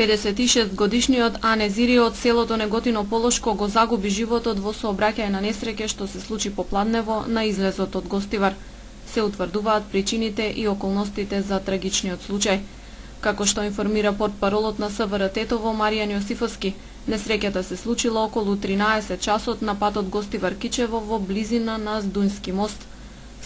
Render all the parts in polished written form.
56-годишниот Ане Зири од селото Неготино Полошко го загуби животот во сообраќај на несреќа што се случи попладнево на излезот од Гостивар. Се утврдуваат причините и околностите за трагичниот случај. Како што информира портпаролот на СВР Тетово Маријан Јосифовски, несреќата се случила околу 13 часот на патот Гостивар-Кичево во близина на Здунјски мост.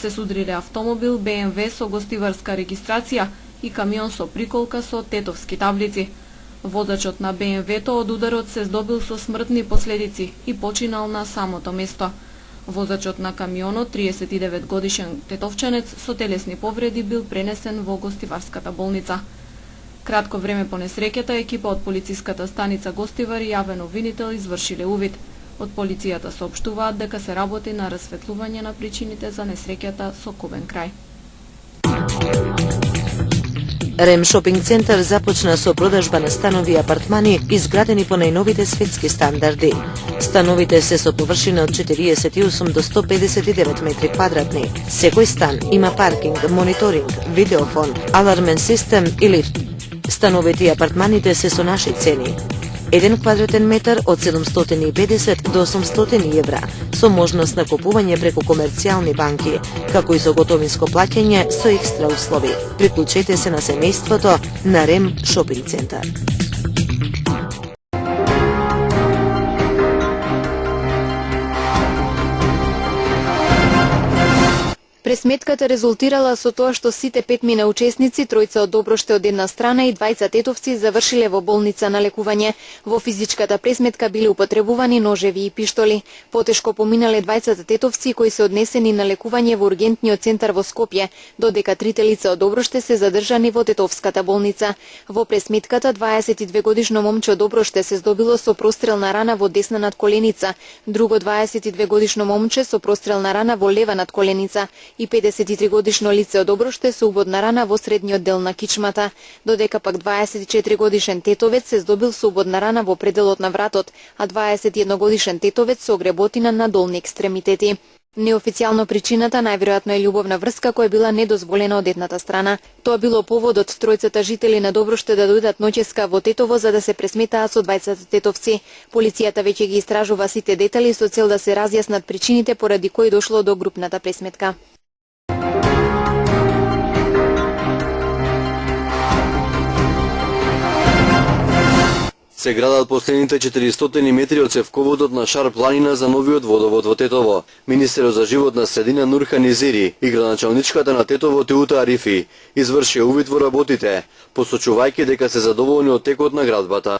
Се судриле автомобил БМВ со гостиварска регистрација и камион со приколка со тетовски таблици. Возачот на БМВ-то од ударот се здобил со смртни последици и починал на самото место. Возачот на камионот, 39 годишен тетовчанец со телесни повреди, бил пренесен во гостиварската болница. Кратко време по несреќата, екипа од полициската станица Гостивар и јавен обвинител извршиле увид. Од полицијата соопштуваат дека се работи на расветлување на причините за несреќата со Кобен крај. Рем шопинг центар започна со продажба на станови и апартмани изградени по најновите светски стандарди. Становите се со површина од 48 до 159 метри квадратни. Секој стан има паркинг, мониторинг, видеофон, алармен систем и лифт. Становите и апартманите се со наши цени. 1 квадратен метар од 750 до 800 евра, со можност на купување преку комерцијални банки, како и со готовинско плаќање со екстра услови. Приклучете се на семејството на Рем шопинг центар. Пресметката резултирала со тоа што сите 5 учесници, тројца од Доброште од една страна и двајца тетовци, завршиле во болница на лекување. Во физичката пресметка биле употребувани ножеви и пиштоли. Потешко поминале двајцата тетовци кои се однесени на лекување во ургентниот центар во Скопје, додека трите лица од Доброште се задржани во тетовската болница. Во пресметката 22 годишно момче од Доброште се здобило со прострелна рана во десна надколеница, друго 22 годишно момче со прострелна рана во лева надколеница и 53 годишно лице од Доброште со убодна рана во средниот дел на кичмата, додека пак 24 годишен тетовец се здобил со убодна рана во пределот на вратот, а 21 годишен тетовец со огреботина на долни екстремитети. Неофицијално причината најверојатно е љубовна врска која била недозволена од едната страна. Тоа било поводот тројцата жители на Доброште да дојдат ноќеска во Тетово за да се пресметаат со двајцата тетовци. Полицијата веќе ги истражува сите детали со цел да се разјаснат причините поради кои дошло до групната пресметка. Се градат последните 400 метри од цевководот на Шар планина за новиот водовод во Тетово. Министерот за животна средина Нурхан Изири и градоначалничката на Тетово Теута Арифи извршија увид во работите, посочувајќи дека се задоволни од текот на градбата.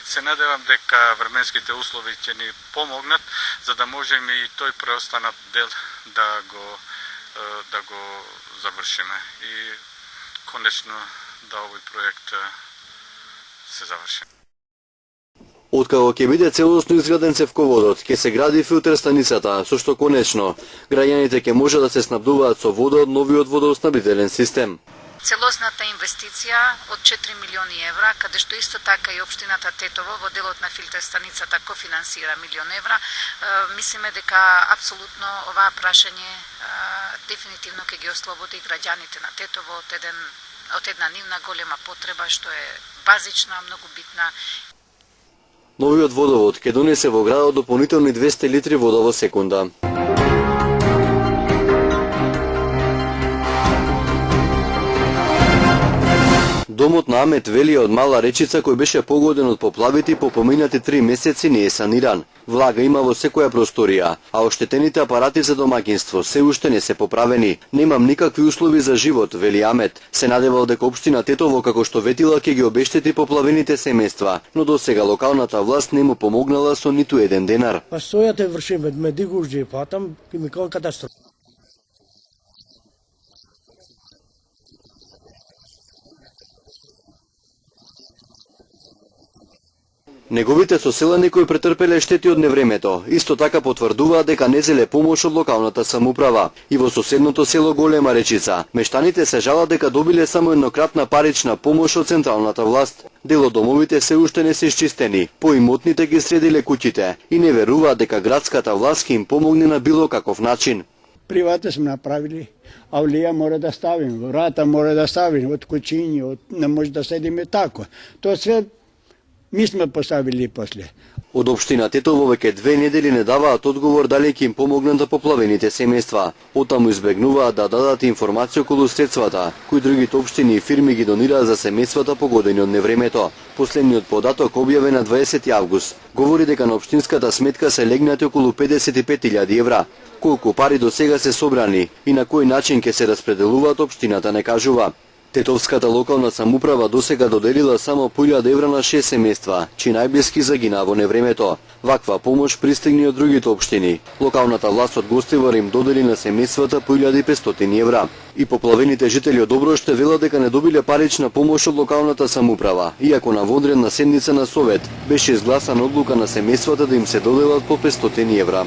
Се надевам дека временските услови ќе ни помогнат за да можеме и тој преостанат дел да го завршиме и конечно да овој проект се заврши. Откако ќе биде целосно изграден цевководот, ќе се гради филтер станицата, со што конечно граѓаните ќе може да се снабдуваат со вода од новиот водоснабдителен систем. Целосната инвестиција од 4 милиони евра, каде што исто така и општината Тетово во делот на филтер станицата кофинансира милион евра, мислиме дека апсолутно оваа прашање дефинитивно ќе ги ослободи граѓаните на Тетово од една нивна голема потреба што е базична, многу битна. Новиот водовод ќе донесе во градот дополнителни 200 литри вода во секунда. Домот на Амет Вели од мала речица кој беше погоден од поплавите по поминати 3 месеци не е саниран. Влага има во секоја просторија, а оштетените апарати за домаќинство се уште не се поправени. Немам никакви услови за живот, вели Амет. Се надевал дека општина Тетово како што ветила ќе ги обештети поплавените семејства, но досега локалната власт не му помогнала со ниту еден денар. Постојате вршиме медигужје патам, кимикал катастрофа. Неговите соселани кои претрпеле штети од невремето, исто така потврдуваат дека не зеле помош од локалната самоуправа. И во соседното село Голема Речица, мештаните се жалат дека добиле само еднократна парична помош од централната власт. Дел од домовите се уште не се исчистени, поимотните ги средиле куќите и не веруваат дека градската власт ќе им помогне на било каков начин. Приватно сме направили, авлија мора да ставим, врата мора да ставим, од куќиња, не може да седиме тако. Тоа све Ми сме поставили после. Од општина Тетово веќе 2 недели не даваат одговор дали ќе им помогнат да поплавените семејства. Оттаму избегнуваат да дадат информација околу средствата, кои другите општини и фирми ги донираат за семејствата погодени од невремето. Последниот податок објавен на 20 август говори дека на општинската сметка се легнати околу 55.000 евра. Колку пари до сега се собрани и на кој начин ќе се распределуваат, општината не кажува. Тетовската локална самоуправа досега доделила само по 1000 евра на 6 семејства, чии најблиски загинаа во невремето. Ваква помош пристигни од другите општини. Локалната власт од Гостивар им додели на семејствата по 1500 евра. И поплавените жители од Доброште велат дека не добиле парична помош од локалната самоуправа, иако на водредна седница на Совет беше изгласана одлука на семејствата да им се доделат по 500 евра.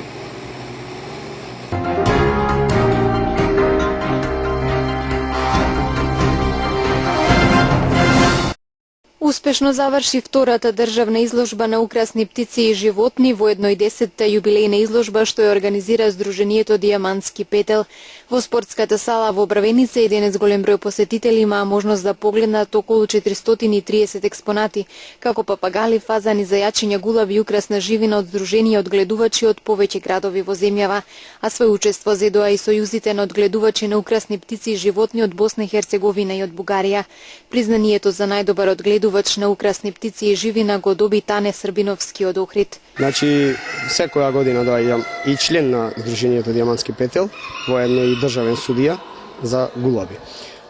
Успешно заврши втората државна изложба на украсни птици и животни во 110-та јубилејна изложба што ја организира Сдруженијето Дијамантски петел. Во спортската сала во Бравеница и денес голем број посетители имаа можност да погледнат околу 430 експонати, како папагали, фазани, зајачиња, гулаби и украсна живина од здруженија одгледувачи од повеќе градови во земјава, а свој учество зедоа и сојузите на одгледувачи на украсни птици и животни од Босна и Херцеговина и од Бугарија. Признанието за најдобар одгледувач на украсни птици и живина го доби Тане Србиновски од Охрид. Значи, секоја година доаѓам и член на Сдруженијето Дијамантски петел, воедно и државен судија за гулаби.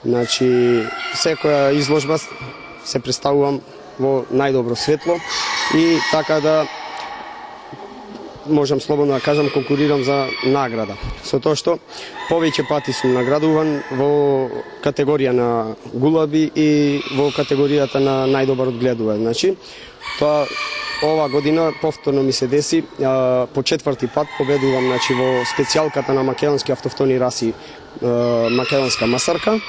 Значи, секоја изложба се представувам во најдобро светло и така да можам слободно да кажам, конкурирам за награда. Со тоа што повеќе пати сум наградуван во категорија на гулаби и во категоријата на најдобар одгледувач. Значи, тоа ова година повторно ми се деси, по 4-ти пат победувам, значи, во специјалката на македонски автохтони раси македонска масарка.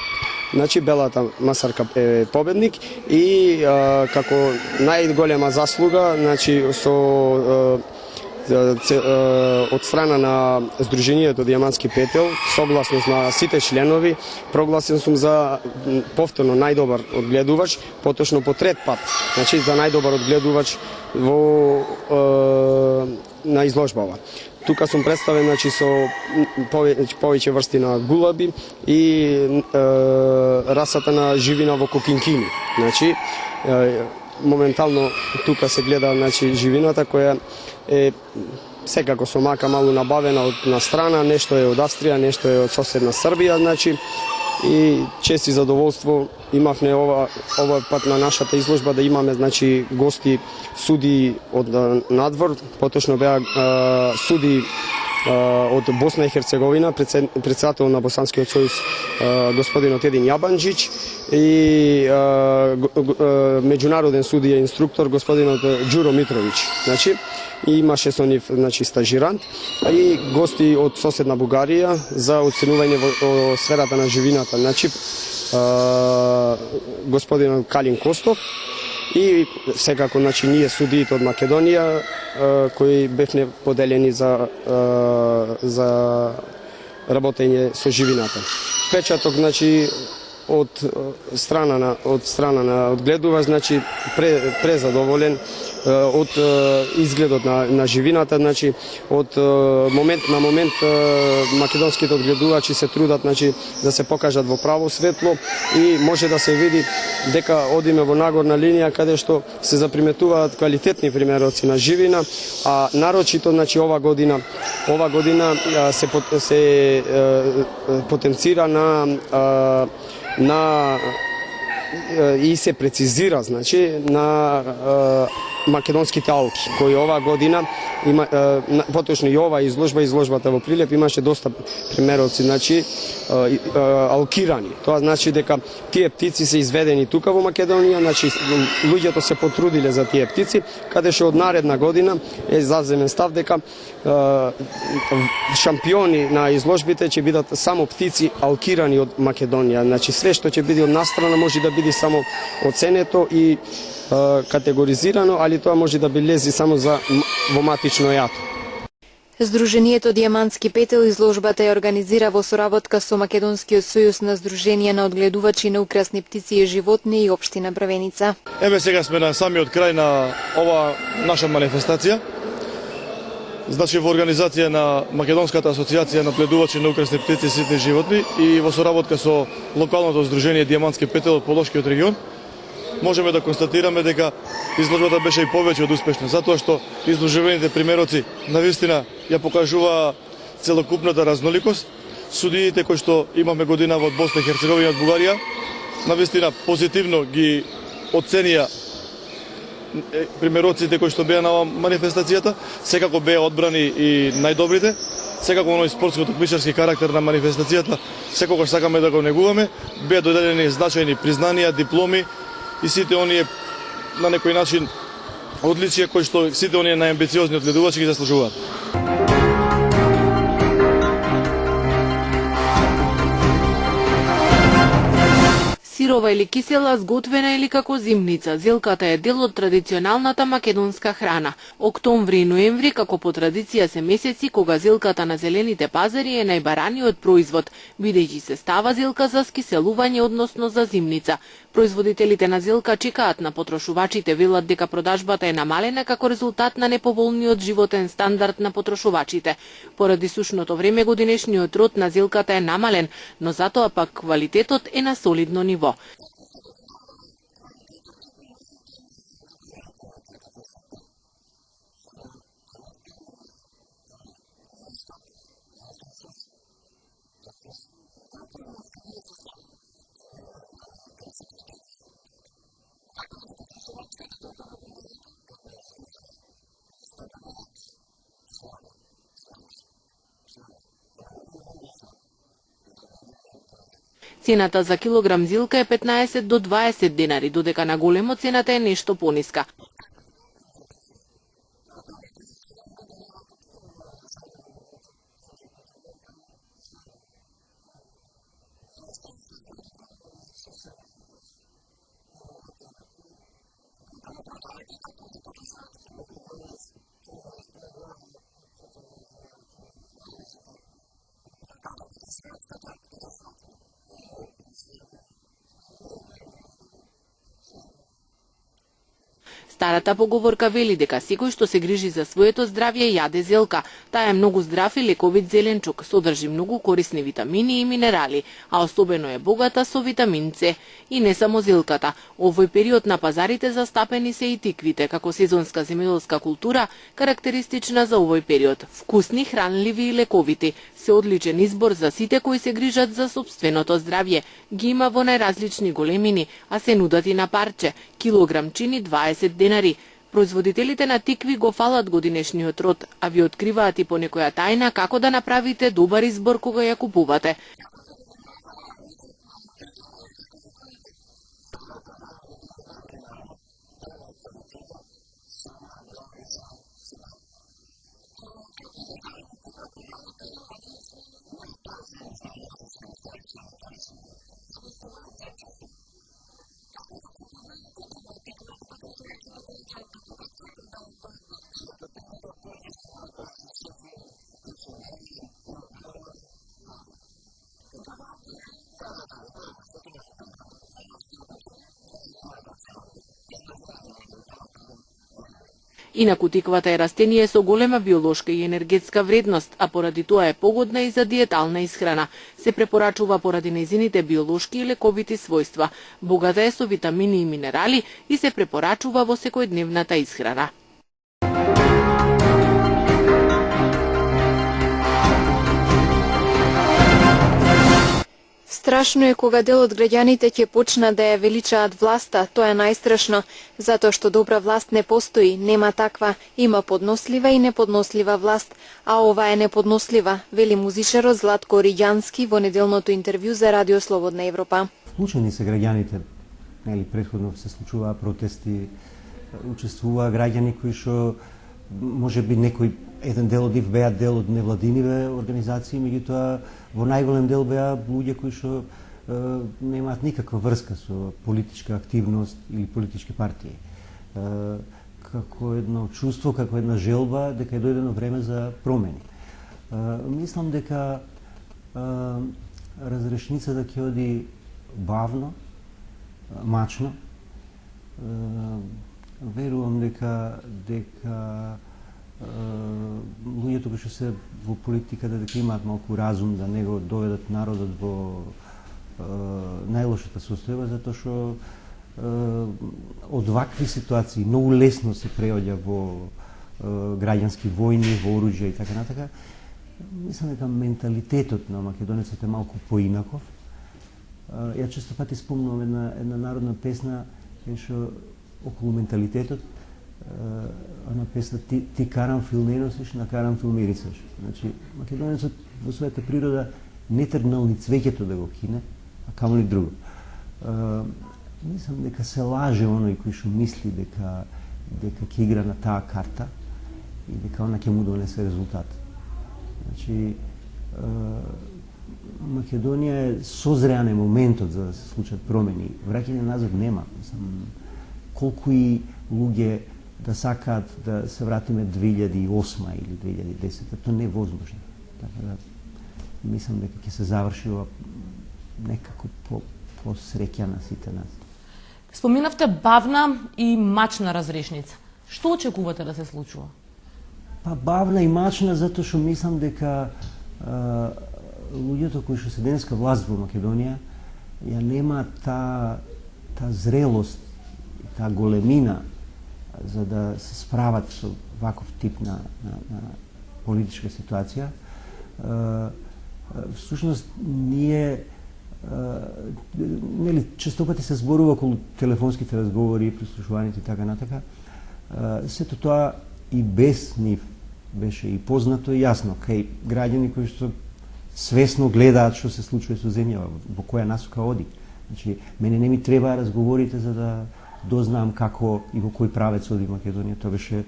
Значи, белата масарка е победник и како најголема заслуга, значи, со од страна на Сдруженијето Дијамантски петел, согласност на сите членови, прогласен сум за повторно најдобар одгледувач, поточно по 3 пат, значи за најдобар одгледувач на изложбава. Тука сум представен, значи, со повеќе врсти на гулаби и расата на живина во кокинкини. Значи, моментално тука се гледа, значи, живината која е секако со мака малу набавена од на страна, нешто е од Австрија, нешто е од соседна Србија, значи, и чест и задоволство имавме ова пат на нашата изложба да имаме, значи, гости, суди од надвор, поточно беа суди од Босна и Херцеговина, председател на Босанскиот сојуз господинот Един Јабанџиќ и меѓународен судија инструктор господинот Ѓуро Митровиќ. Значи, и имаше со нив, значи, стажирант и гости од соседна Бугарија за оценување во сферата на живината. Значи, господинот Калин Костов и секако, значи, ние судиите од Македонија кои бевне поделени за работење со живината. Печаток, значи, од страна на одгледувач, значи, презадоволен од изгледот на живината, значи, од момент на момент македонските одгледувачи се трудат, значи, да се покажат во право светло и може да се види дека одиме во нагорна линија каде што се заприметуваат квалитетни примероци на живина, а нарочито, значи, ова година се потенцира и се прецизира, значи, на македонските алки, кои ова година има, поточно и ова изложбата во Прилеп имаше доста примероци, значи, алкирани. Тоа значи дека тие птици се изведени тука во Македонија, значи луѓето се потрудиле за тие птици, каде што од наредна година е заземен став дека шампиони на изложбите ќе бидат само птици алкирани од Македонија. Значи све што ќе биде од настрана може да биде само оценето и категоризирано, али тоа може да билези само за во матично јато. Здруженијето Дијамантски петел изложбата ја организира во соработка со Македонскиот сојуз на здруженија на одгледувачи на украсни птици и животни и општина Брвеница. Еве сега сме на самиот крај на ова наша манифестација. Значи во организација на Македонската асоциација на одгледувачи на украсни птици и ситни животни и во соработка со локалното здружение Дијамантски петел од Полошкиот регион, можеме да констатираме дека изложбата беше и повеќе од успешна, затоа што изложените примероци навистина ја покажува целокупната разноликост. Судиите кои што имаме годинава од Босна и Херцеговина, од Бугарија, навистина позитивно ги оценија примероците кои што беа на манифестацијата, секако беа одбрани и најдобрите. Секако оној спортско-такмичарски карактер на манифестацијата, секогаш сакаме да го негуваме, беа доделени значајни признанија, дипломи и сите оние на некој начин одличија кои што сите оние најамбициозни одгледувачи ги заслужуваат. Сирова или кисела, сготвена или како зимница, зелката е дел од традиционалната македонска храна. Октомври и ноември како по традиција се месеци кога зелката на зелените пазари е најбараниот производ, бидејќи се става зелка за скиселување, односно за зимница. Производителите на зелка чекаат на потрошувачите, велат дека продажбата е намалена како резултат на неповолниот животен стандард на потрошувачите. Поради сушното време годинешниот род на зелката е намален, но затоа пак квалитетот е на солидно ниво. Цената за килограм зилка е 15 до 20 денари, додека на големо цената е нешто пониска. Старата поговорка вели дека секој што се грижи за своето здравје јаде зелка. Таа е многу здрав и лековит зеленчук, содржи многу корисни витамини и минерали, а особено е богата со витамин С. И не само зелката. Овој период на пазарите застапени се и тиквите, како сезонска земјоделска култура, карактеристична за овој период. Вкусни, хранливи и лековити. Се одличен избор за сите кои се грижат за сопственото здравје. Ги има во најразлични големини, а се нудат и на парче. Килограм чини 20 денари. Производителите на тикви го фалат годинешниот род, а ви откриваат и по некоја тајна како да направите добар избор кога ја купувате. Инаку тиквата е растение со голема биолошка и енергетска вредност, а поради тоа е погодна и за диетална исхрана. Се препорачува поради нејзините биолошки и лековити својства. Богата е со витамини и минерали и се препорачува во секојдневната исхрана. Страшно е кога дел од граѓаните ќе почнат да ја величаат власта, тоа е најстрашно, затоа што добра власт не постои, нема таква, има поднослива и неподнослива власт, а ова е неподнослива, вели музичарот Златко Риѓански во неделното интервју за Радио Слободна Европа. Вклучени се граѓаните, нели претходно се случуваа протести, учествуваа граѓани кои што можеби некој еден дел од нив беа дел од невладиниве организации, меѓутоа во најголем дел беа луѓе кои што немаат никаква врска со политичка активност или политички партии. како едно чувство, како една желба дека е дојдено време за промени. Мислам дека разрешницата ќе оди бавно, мачно. Верувам дека луѓето кои што се во политиката дека имаат малку разум да не го доведат народот во најлошата состојба, затоа што од вакви ситуации многу лесно се преоѓа во граѓански војни, во оружје и така натака. Мислам дека менталитетот на македонецот е малку поинаков. Ја често пати спомнувам една народна песна што околу менталитетот, она песна ти карамфил не носиш, на карамфил мирисаш. Значи, македонецот во својата природа не тргнал ни цвеќето да го кине, а камо ли друго. Мислам дека се лаже оној кој што мисли дека ќе игра на таа карта и дека она ќе му донесе резултат. Значи, Македонија е созреан е моментот за да се случат промени. Враќање назад нема. Мислам, колку и луѓе да сакаат да се вратиме 2008 или 2010, тоа не е возможно. Така да, мислам дека ќе се заврши ова некако по-среќа на сите нас. Споминавте бавна и мачна разрешница. Што очекувате да се случува? Па бавна и мачна затоа што мислам дека луѓето кои што се денеска власт во Македонија ја нема таа зрелост и таа големина за да се справат со ваков тип на политичка ситуација. Всушност ние нели често пати се зборува околу телефонските разговори, прислушувањето и така натака. Сето тоа и без нив беше и познато и јасно кај граѓани кои што свесно гледаат што се случува со земјава, во која насока оди. Значи, мене не ми треба разговорите за да дознам како и во кој правец оди Македонија. Тоа беше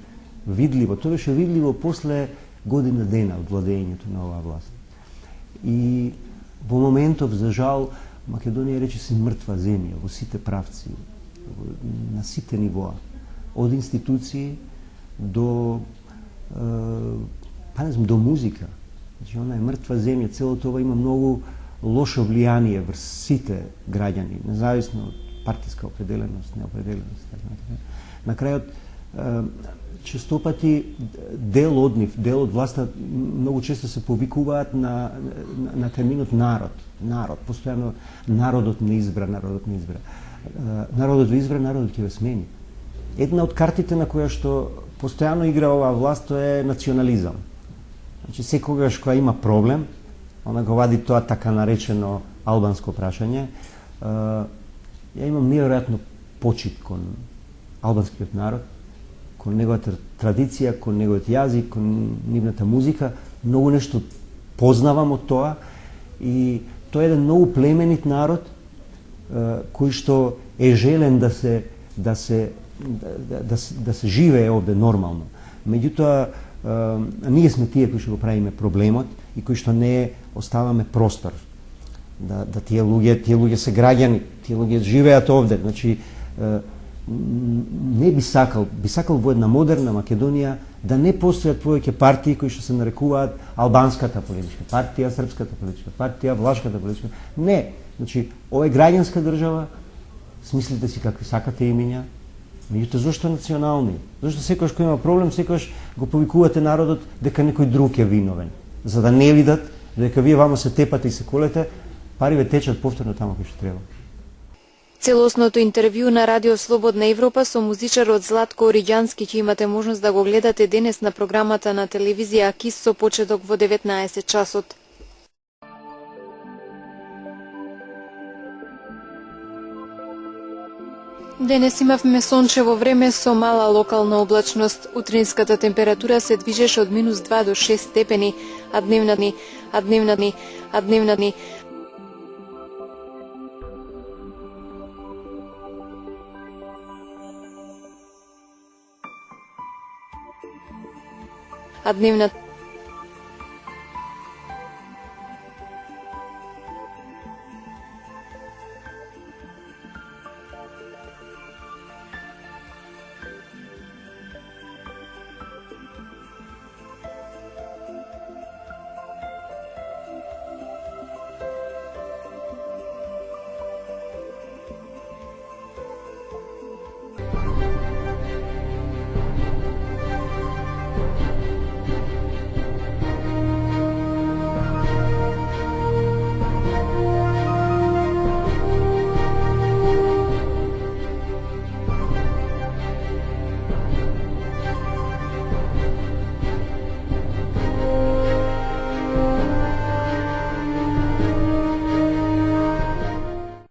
видливо. Тоа беше видливо после година дена од владењето на оваа власт. И во моментов, за жал, Македонија рече си мртва земја во сите правци, на сите нивоа, од институции до до музика. Значи, она е мртва земја, целото ова има многу лошо влијание врз сите граѓани, независно од партиска определеност, неопределеност, така натака. На крајот, често пати дел од нив, дел од власта многу често се повикуваат на терминот народ. Народ, постојано народот не избра, народот не избра. Народот ви избра, народот ќе ве смени. Една од картите на која што постојано игра оваа власт е национализам. Значи, секогаш кога има проблем, она го вади тоа така наречено албанско прашање. Ја имам неверојатно почит кон албанскиот народ, кон неговата традиција, кон неговиот јазик, кон нивната музика. Многу нешто познавам од тоа и тоа е еден многу племенит народ кој што е желен да се живее овде нормално. Меѓутоа, ние сме тие кои што го правиме проблемот и кои што не оставаме простор да тие луѓе се граѓани, тие луѓе живеат овде. Значи, не би сакал во една модерна Македонија да не постојат повеќе партии кои што се нарекуваат албанската политичка партија, српската политичка партија, влашката политичка. Не, значи, ова е граѓанска држава, смислите си какви сакате имиња. Меѓутоа, зошто национални? Зошто секојаш кој има проблем, секојаш го повикувате народот дека некој друг е виновен, за да не видат дека вие вамо се тепате и се колете, пари ве течат повторно тамо кој што треба. Целосното интервју на Радио Слободна Европа со музичарот Златко Ориѓански ќе имате можност да го гледате денес на програмата на телевизија КИС со почеток во 19 часот. Денес имавме сончево време со мала локална облачност. Утринската температура се движеше од -2 до 6 степени, а дневна